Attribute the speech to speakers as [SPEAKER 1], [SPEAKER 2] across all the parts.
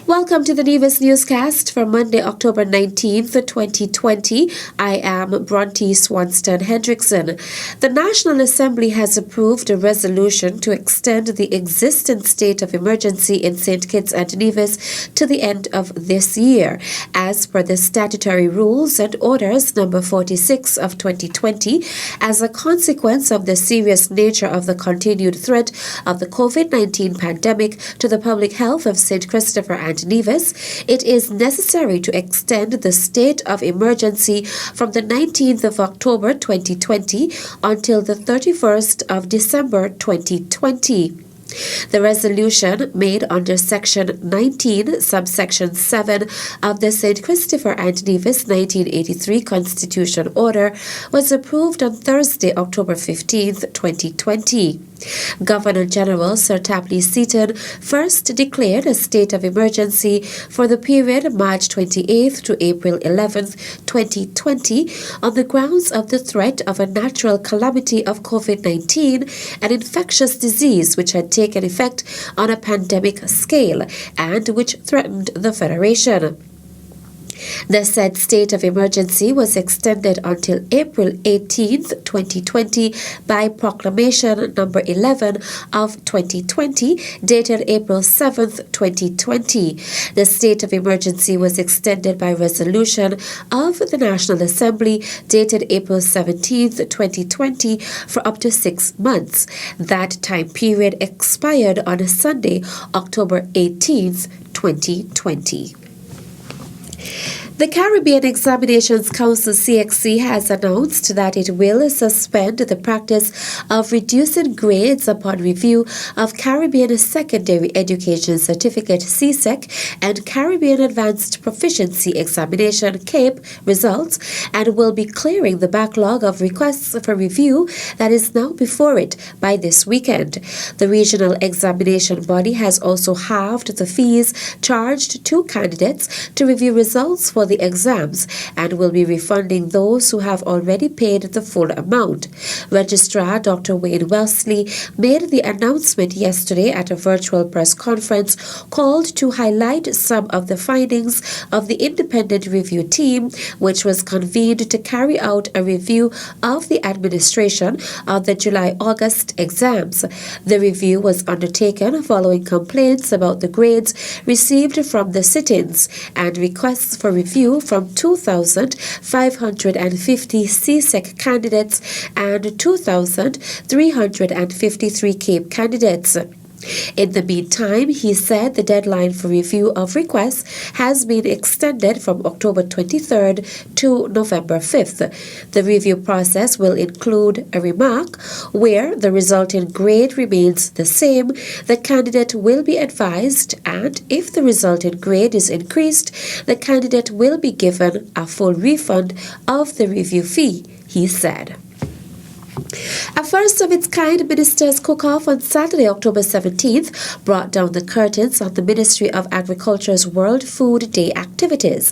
[SPEAKER 1] Welcome to the Nevis newscast for Monday, October 19th, 2020. I am Bronte Swanston Hendrickson. The National Assembly has approved a resolution to extend the existing state of emergency in St. Kitts and Nevis to the end of this year. As per the statutory rules and orders number 46 of 2020, as a consequence of the serious nature of the continued threat of the COVID-19 pandemic to the public health of St. Christopher and Nevis, it is necessary to extend the state of emergency from the 19th of October 2020 until the 31st of December 2020. The resolution made under Section 19, subsection 7 of the St. Christopher and Nevis 1983 Constitution Order was approved on Thursday, October 15th, 2020. Governor General Sir Tapley Seaton first declared a state of emergency for the period March 28th to April 11th, 2020 on the grounds of the threat of a natural calamity of COVID-19, an infectious disease which had taken effect on a pandemic scale and which threatened the Federation. The said state of emergency was extended until April 18, 2020 by Proclamation number 11 of 2020 dated April 7, 2020. The state of emergency was extended by resolution of the National Assembly dated April 17, 2020 for up to 6 months. That time period expired on a Sunday, October 18, 2020. The Caribbean Examinations Council CXC has announced that it will suspend the practice of reducing grades upon review of Caribbean Secondary Education Certificate CSEC and Caribbean Advanced Proficiency Examination CAPE results and will be clearing the backlog of requests for review that is now before it by this weekend. The regional examination body has also halved the fees charged to candidates to review results for the exams and will be refunding those who have already paid the full amount. Registrar Dr. Wayne Wellesley made the announcement yesterday at a virtual press conference called to highlight some of the findings of the independent review team, which was convened to carry out a review of the administration of the July-August exams. The review was undertaken following complaints about the grades received from the sit-ins and requests for review from 2,550 CSEC candidates and 2,353 CAPE candidates. In the meantime, he said the deadline for review of requests has been extended from October 23rd to November 5th. The review process will include a remark where the resulting grade remains the same. The candidate will be advised, and if the resulting grade is increased, the candidate will be given a full refund of the review fee, he said. A first-of-its-kind ministers' cook-off on Saturday, October 17th, brought down the curtains on the Ministry of Agriculture's World Food Day activities.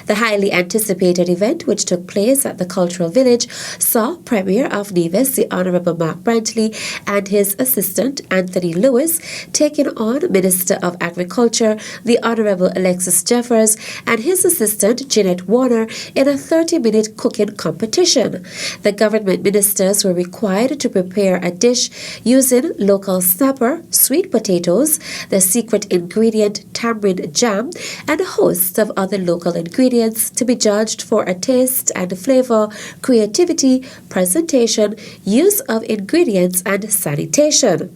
[SPEAKER 1] The highly anticipated event, which took place at the Cultural Village, saw Premier of Nevis, the Honourable Mark Brantley, and his assistant, Anthony Lewis, taking on Minister of Agriculture, the Honourable Alexis Jeffers, and his assistant, Jeanette Warner, in a 30-minute cooking competition. The government ministers were required to prepare a dish using local snapper, sweet potatoes, the secret ingredient tamarind jam, and a host of other local ingredients to be judged for a taste and flavor, creativity, presentation, use of ingredients, and sanitation.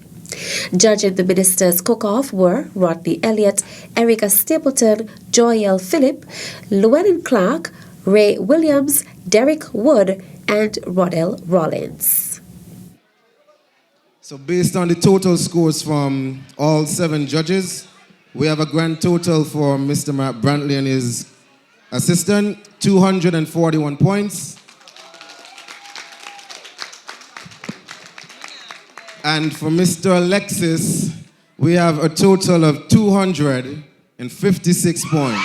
[SPEAKER 1] Judging the ministers' cook-off were Rodney Elliott, Erica Stapleton, Joyelle Phillip, Llewellyn Clark, Ray Williams, Derek Wood, and Rodell Rollins.
[SPEAKER 2] So based on the total scores from all 7 judges, we have a grand total for Mr. Mark Brantley and his assistant, 241 points. And for Mr. Alexis, we have a total of 256 points.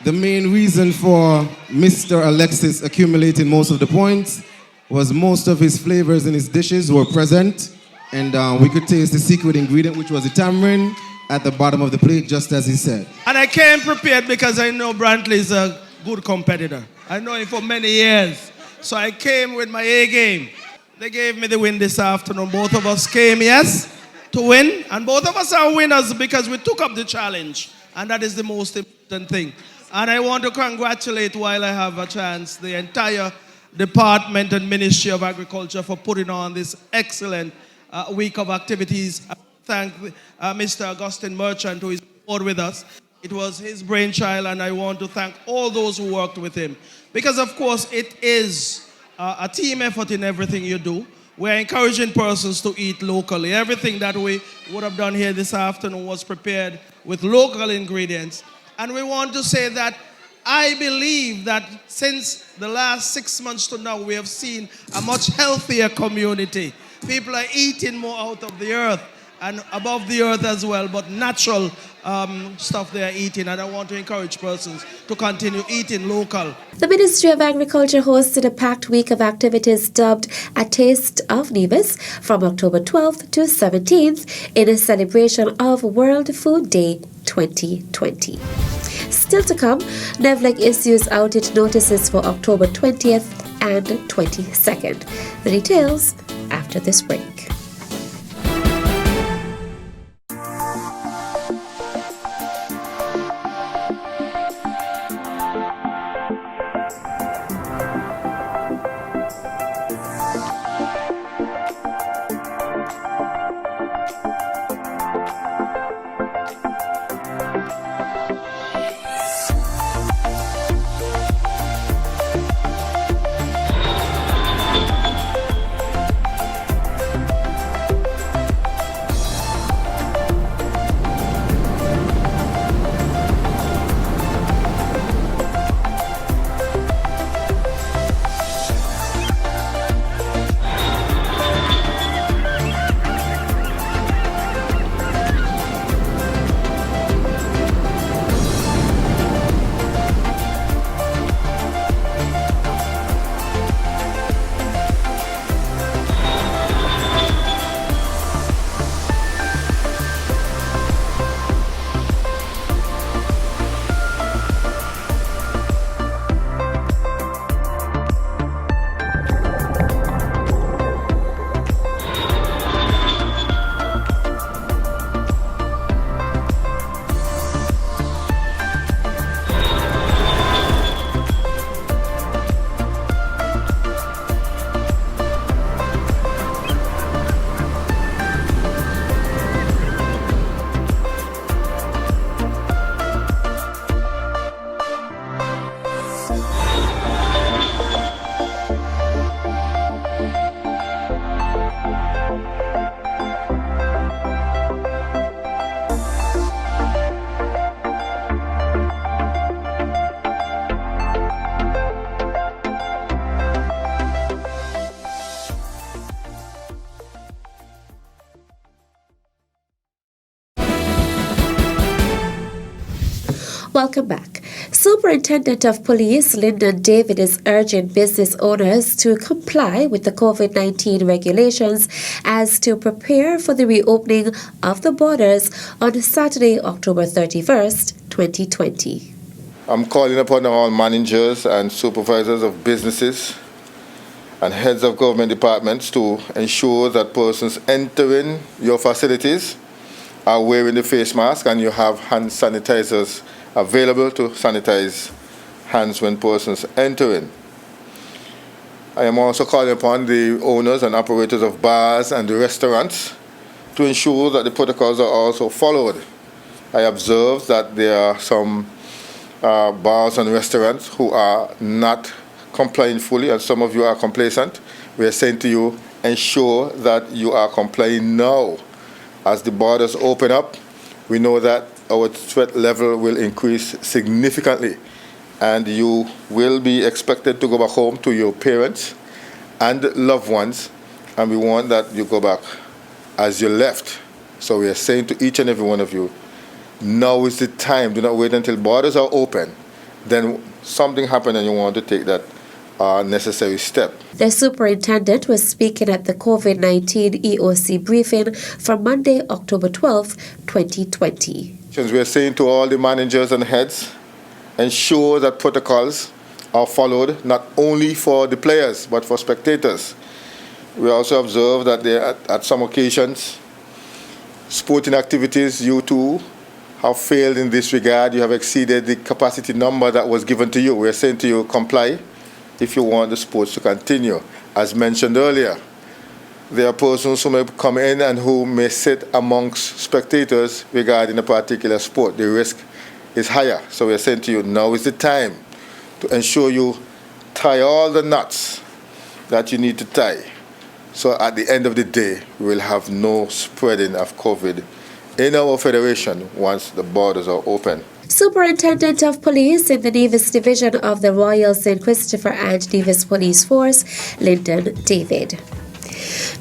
[SPEAKER 2] The main reason for Mr. Alexis accumulating most of the points was most of his flavors in his dishes were present And we could taste the secret ingredient, which was the tamarind, at the bottom of the plate, just as he said.
[SPEAKER 3] And I came prepared because I know Brantley is a good competitor. I know him for many years. So I came with my A game. They gave me the win this afternoon. Both of us came, yes, to win. And both of us are winners because we took up the challenge. And that is the most important thing. And I want to congratulate, while I have a chance, the entire Department and Ministry of Agriculture for putting on this excellent week of activities. I thank Mr. Augustine Merchant, who is on board with us. It was his brainchild, and I want to thank all those who worked with him. Because, of course, it is a team effort in everything you do. We're encouraging persons to eat locally. Everything that we would have done here this afternoon was prepared with local ingredients. And we want to say that I believe that since the last 6 months to now, we have seen a much healthier community. People are eating more out of the earth and above the earth as well, but natural stuff they are eating. And I want to encourage persons to continue eating local.
[SPEAKER 1] The Ministry of Agriculture hosted a packed week of activities dubbed A Taste of Nevis from October 12th to 17th in a celebration of World Food Day 2020. Still to come, NEVLEC issues outage notices for October 20th and 22nd. The details after this break. Welcome back. Superintendent of Police Lyndon David is urging business owners to comply with the COVID-19 regulations as to prepare for the reopening of the borders on Saturday, October 31st, 2020.
[SPEAKER 4] I'm calling upon all managers and supervisors of businesses and heads of government departments to ensure that persons entering your facilities are wearing the face mask and you have hand sanitizers available to sanitize hands when persons enter in. I am also calling upon the owners and operators of bars and the restaurants to ensure that the protocols are also followed. I observe that there are some bars and restaurants who are not complying fully, and some of you are complacent. We are saying to you, ensure that you are complying now. As the borders open up, we know that our threat level will increase significantly, and you will be expected to go back home to your parents and loved ones, and we want that you go back as you left. So we are saying to each and every one of you, now is the time. Do not wait until borders are open. Then something happens and you want to take that necessary step.
[SPEAKER 1] The superintendent was speaking at the COVID-19 EOC briefing from Monday, October 12, 2020.
[SPEAKER 4] We are saying to all the managers and heads, ensure that protocols are followed not only for the players but for spectators. We also observe that there, at some occasions, sporting activities, you too have failed in this regard. You have exceeded the capacity number that was given to you. We are saying to you, comply if you want the sports to continue. As mentioned earlier, there are persons who may come in and who may sit amongst spectators regarding a particular sport. The risk is higher. So we are saying to you, now is the time to ensure you tie all the knots that you need to tie. So at the end of the day, we will have no spreading of COVID in our federation once the borders are open.
[SPEAKER 1] Superintendent of Police in the Nevis Division of the Royal St. Christopher and Nevis Police Force, Lyndon David.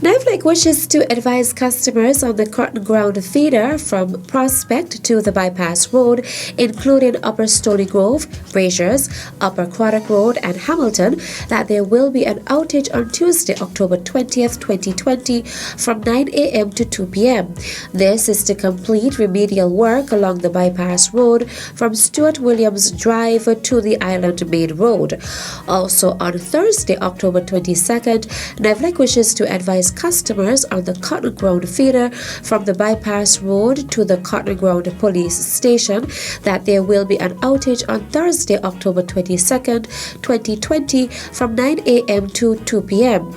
[SPEAKER 1] NIVLIC wishes to advise customers on the Cotton Ground feeder from Prospect to the Bypass Road, including Upper Stony Grove, Braziers, Upper Craddock Road, and Hamilton, that there will be an outage on Tuesday, October 20th, 2020, from 9 a.m. to 2 p.m. This is to complete remedial work along the Bypass Road from Stuart Williams Drive to the Island Main Road. Also on Thursday, October 22nd, NIVLIC wishes to advise customers on the Cotton Ground feeder from the Bypass Road to the Cotton Ground Police Station that there will be an outage on Thursday, October 22nd, 2020 from 9 a.m. to 2 p.m.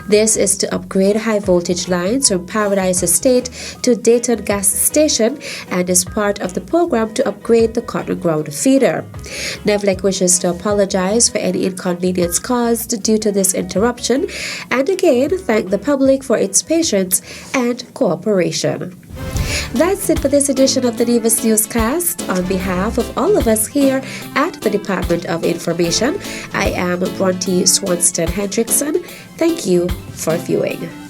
[SPEAKER 1] This is to upgrade high voltage lines from Paradise Estate to Dayton Gas Station and is part of the program to upgrade the Cotton Ground feeder. NIVLIC wishes to apologize for any inconvenience caused due to this interruption and again thank the public for its patience and cooperation. That's it for this edition of the Nevis Newscast. On behalf of all of us here at the Department of Information, I am Bronte Swanston Hendrickson. Thank you for viewing.